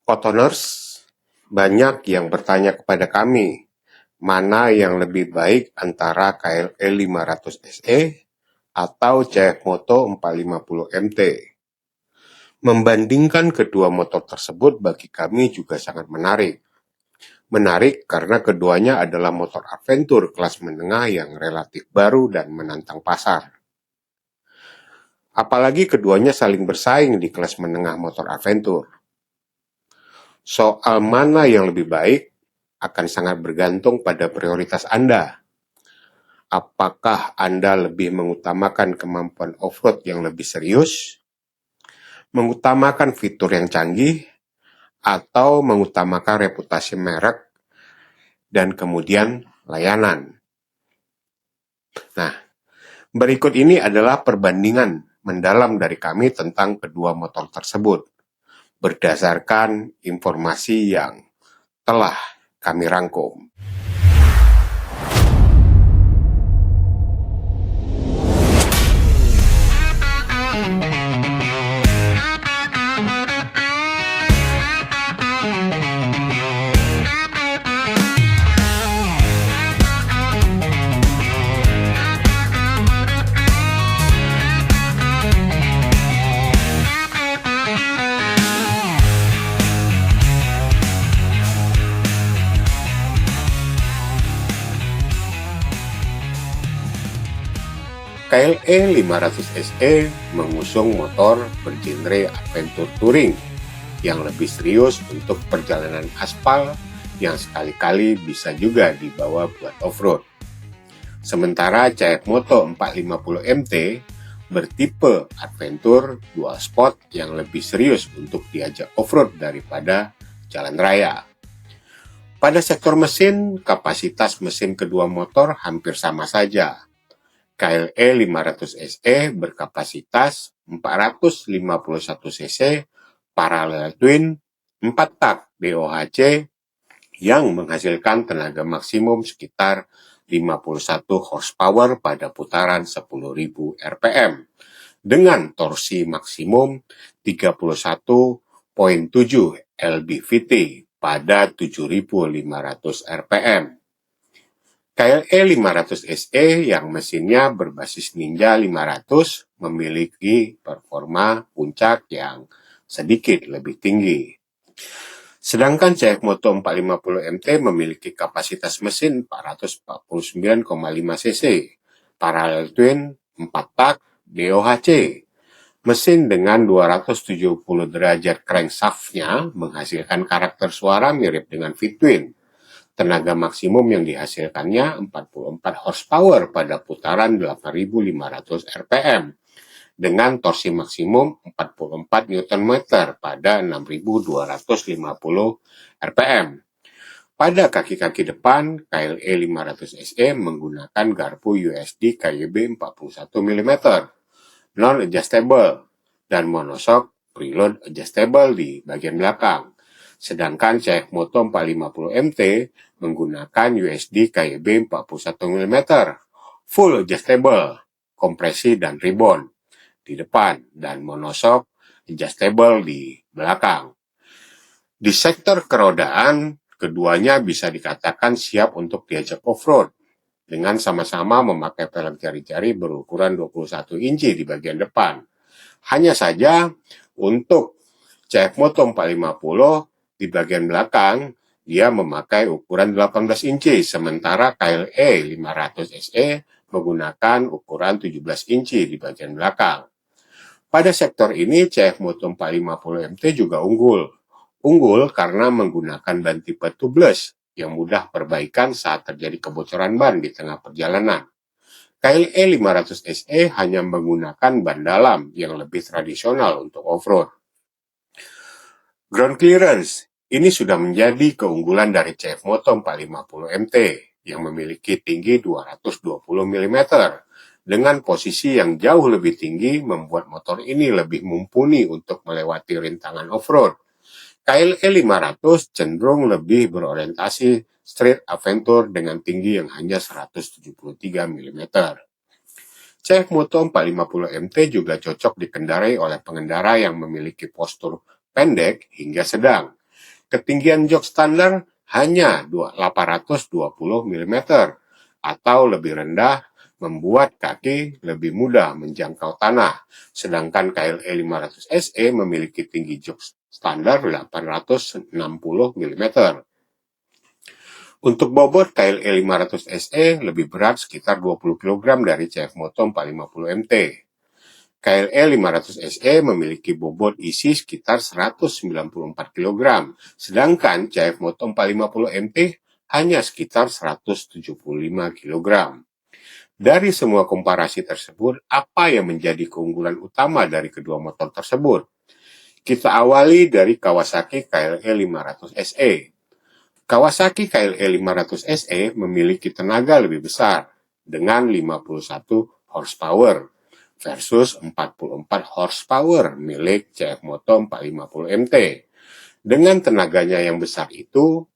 Otoners, banyak yang bertanya kepada kami, mana yang lebih baik antara KLE 500 SE atau CF Moto 450 MT. Membandingkan kedua motor tersebut bagi kami juga sangat menarik. Menarik karena keduanya adalah motor adventure kelas menengah yang relatif baru dan menantang pasar. Apalagi keduanya saling bersaing di kelas menengah motor adventure. Soal mana yang lebih baik akan sangat bergantung pada prioritas Anda. Apakah Anda lebih mengutamakan kemampuan off-road yang lebih serius, mengutamakan fitur yang canggih, atau mengutamakan reputasi merek dan kemudian layanan? Nah, berikut ini adalah perbandingan mendalam dari kami tentang kedua motor tersebut, berdasarkan informasi yang telah kami rangkum. KLE 500 SE mengusung motor bergenre adventure touring yang lebih serius untuk perjalanan aspal yang sekali-kali bisa juga dibawa buat off-road. Sementara CF Moto 450 MT bertipe adventure dual sport yang lebih serius untuk diajak off-road daripada jalan raya. Pada sektor mesin, kapasitas mesin kedua motor hampir sama saja. KLE 500 SE berkapasitas 451 cc parallel twin 4 tak DOHC yang menghasilkan tenaga maksimum sekitar 51 horsepower pada putaran 10.000 rpm dengan torsi maksimum 31,7 lb-Vt pada 7.500 rpm. KLE 500 SE yang mesinnya berbasis Ninja 500 memiliki performa puncak yang sedikit lebih tinggi. Sedangkan CF Moto 450 MT memiliki kapasitas mesin 449,5 cc, parallel twin 4 tak DOHC. Mesin dengan 270 derajat crankshaft-nya menghasilkan karakter suara mirip dengan V-twin. Tenaga maksimum yang dihasilkannya 44 horsepower pada putaran 8.500 rpm dengan torsi maksimum 44 Nm pada 6.250 rpm. Pada kaki-kaki depan, KLE 500 SE menggunakan garpu USD KYB 41 mm, non-adjustable, dan monoshock preload adjustable di bagian belakang. Sedangkan CF Moto 450 MT menggunakan USD KYB 41 mm, full adjustable, kompresi dan ribbon di depan, dan monoshock adjustable di belakang. Di sektor kerodaan, keduanya bisa dikatakan siap untuk diajak off-road, dengan sama-sama memakai pelek jari-jari berukuran 21 inci di bagian depan. Hanya saja, untuk CF Moto 450, di bagian belakang, dia memakai ukuran 18 inci, sementara KLE 500 SE menggunakan ukuran 17 inci di bagian belakang. Pada sektor ini, CF Moto 450 MT juga unggul. Unggul karena menggunakan ban tipe tubeless yang mudah perbaikan saat terjadi kebocoran ban di tengah perjalanan. KLE 500 SE hanya menggunakan ban dalam yang lebih tradisional untuk off-road. Ground clearance, ini sudah menjadi keunggulan dari CF Moto 450 MT yang memiliki tinggi 220 mm. Dengan posisi yang jauh lebih tinggi membuat motor ini lebih mumpuni untuk melewati rintangan off-road. KLE 500 cenderung lebih berorientasi street adventure dengan tinggi yang hanya 173 mm. CF Moto 450 MT juga cocok dikendarai oleh pengendara yang memiliki postur pendek hingga sedang. ketinggian jok standar hanya 820 mm atau lebih rendah, membuat kaki lebih mudah menjangkau tanah, sedangkan KLE 500 SE memiliki tinggi jok standar 860 mm. Untuk bobot, KLE 500 SE lebih berat sekitar 20 kg dari CF Moto 450 MT. KLE 500 SE memiliki bobot isi sekitar 194 kg, sedangkan CF Moto 450 MT hanya sekitar 175 kg. Dari semua komparasi tersebut, apa yang menjadi keunggulan utama dari kedua motor tersebut? Kita awali dari Kawasaki KLE 500 SE. Kawasaki KLE 500 SE memiliki tenaga lebih besar dengan 51 horsepower versus 44 horsepower milik CF Moto 450 MT. Dengan tenaganya yang besar itu,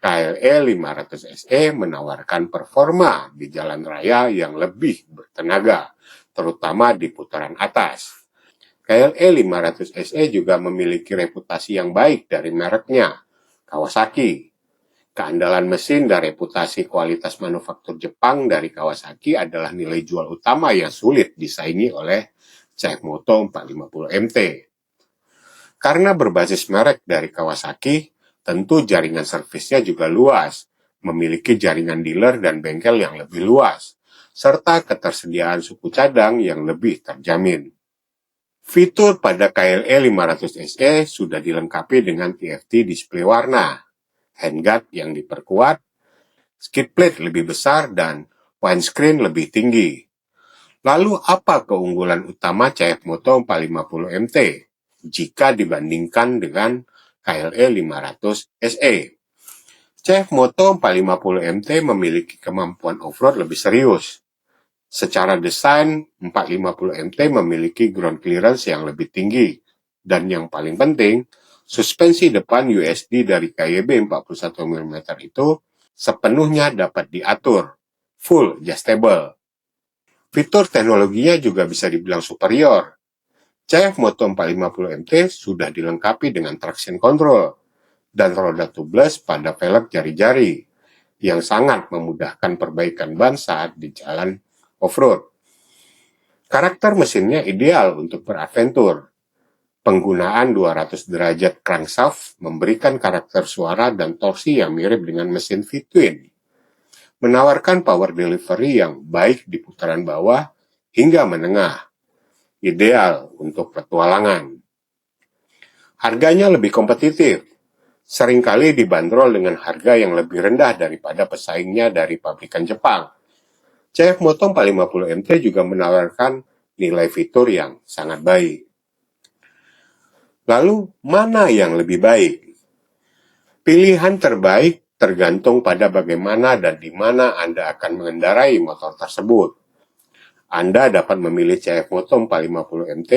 KLE 500 SE menawarkan performa di jalan raya yang lebih bertenaga, terutama di putaran atas. KLE 500 SE juga memiliki reputasi yang baik dari mereknya, Kawasaki. Keandalan mesin dan reputasi kualitas manufaktur Jepang dari Kawasaki adalah nilai jual utama yang sulit disaingi oleh CF Moto 450 MT. Karena berbasis merek dari Kawasaki, tentu jaringan servisnya juga luas, memiliki jaringan dealer dan bengkel yang lebih luas, serta ketersediaan suku cadang yang lebih terjamin. Fitur pada KLE 500 SE sudah dilengkapi dengan TFT display warna, handguard yang diperkuat, skid plate lebih besar, dan windscreen lebih tinggi. Lalu apa keunggulan utama CF Moto 450 MT jika dibandingkan dengan KLE 500 SE? CF Moto 450 MT memiliki kemampuan off-road lebih serius. Secara desain, 450 MT memiliki ground clearance yang lebih tinggi, dan yang paling penting, suspensi depan USD dari KYB 41 mm itu sepenuhnya dapat diatur, full adjustable. Fitur teknologinya juga bisa dibilang superior. CF Moto 450 MT sudah dilengkapi dengan traction control dan roda tubeless pada velg jari-jari, yang sangat memudahkan perbaikan ban saat di jalan off-road. Karakter mesinnya ideal untuk beradventure. Penggunaan 200 derajat crankshaft memberikan karakter suara dan torsi yang mirip dengan mesin V-twin, menawarkan power delivery yang baik di putaran bawah hingga menengah, ideal untuk petualangan. Harganya lebih kompetitif, seringkali dibanderol dengan harga yang lebih rendah daripada pesaingnya dari pabrikan Jepang. CF Moto 450 MT juga menawarkan nilai fitur yang sangat baik. Lalu, mana yang lebih baik? Pilihan terbaik tergantung pada bagaimana dan di mana Anda akan mengendarai motor tersebut. Anda dapat memilih CF Moto 450 MT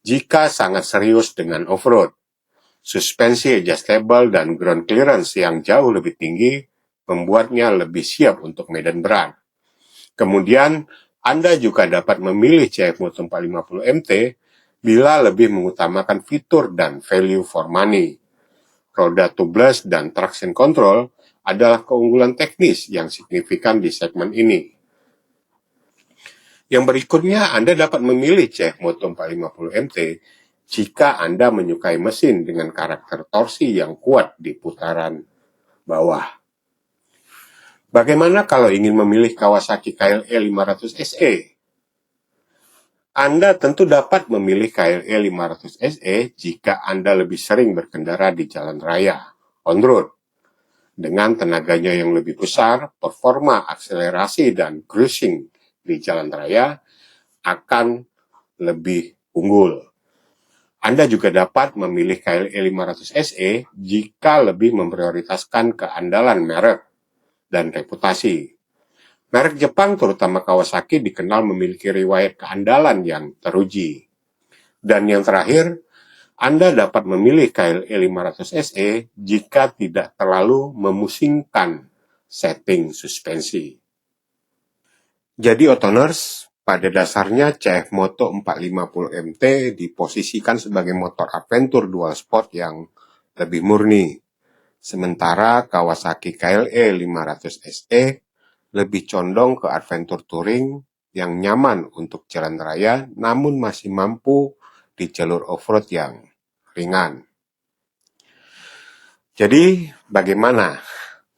jika sangat serius dengan off-road. Suspensi adjustable dan ground clearance yang jauh lebih tinggi membuatnya lebih siap untuk medan berat. Kemudian, Anda juga dapat memilih CF Moto 450 MT bila lebih mengutamakan fitur dan value for money. Roda tubeless dan traction control adalah keunggulan teknis yang signifikan di segmen ini. Yang berikutnya, Anda dapat memilih CF Moto 450 MT jika Anda menyukai mesin dengan karakter torsi yang kuat di putaran bawah. Bagaimana kalau ingin memilih Kawasaki KLE 500 SE? Anda tentu dapat memilih KLE 500 SE jika Anda lebih sering berkendara di jalan raya, on-road. Dengan tenaganya yang lebih besar, performa akselerasi dan cruising di jalan raya akan lebih unggul. Anda juga dapat memilih KLE 500 SE jika lebih memprioritaskan keandalan merek dan reputasi. Merek Jepang, terutama Kawasaki, dikenal memiliki riwayat keandalan yang teruji. Dan yang terakhir, Anda dapat memilih KLE 500 SE jika tidak terlalu memusingkan setting suspensi. Jadi, Otoners, pada dasarnya CF Moto 450 MT diposisikan sebagai motor adventure dual sport yang lebih murni. Sementara Kawasaki KLE 500 SE lebih condong ke adventure touring yang nyaman untuk jalan raya namun masih mampu di jalur off-road yang ringan. Jadi, bagaimana?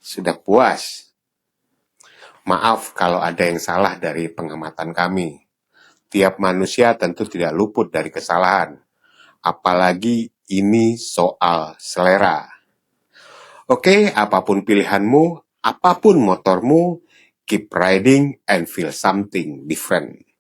Sudah puas? Maaf kalau ada yang salah dari pengamatan kami. Tiap manusia tentu tidak luput dari kesalahan. Apalagi ini soal selera. Oke, apapun pilihanmu, apapun motormu, keep riding and feel something different.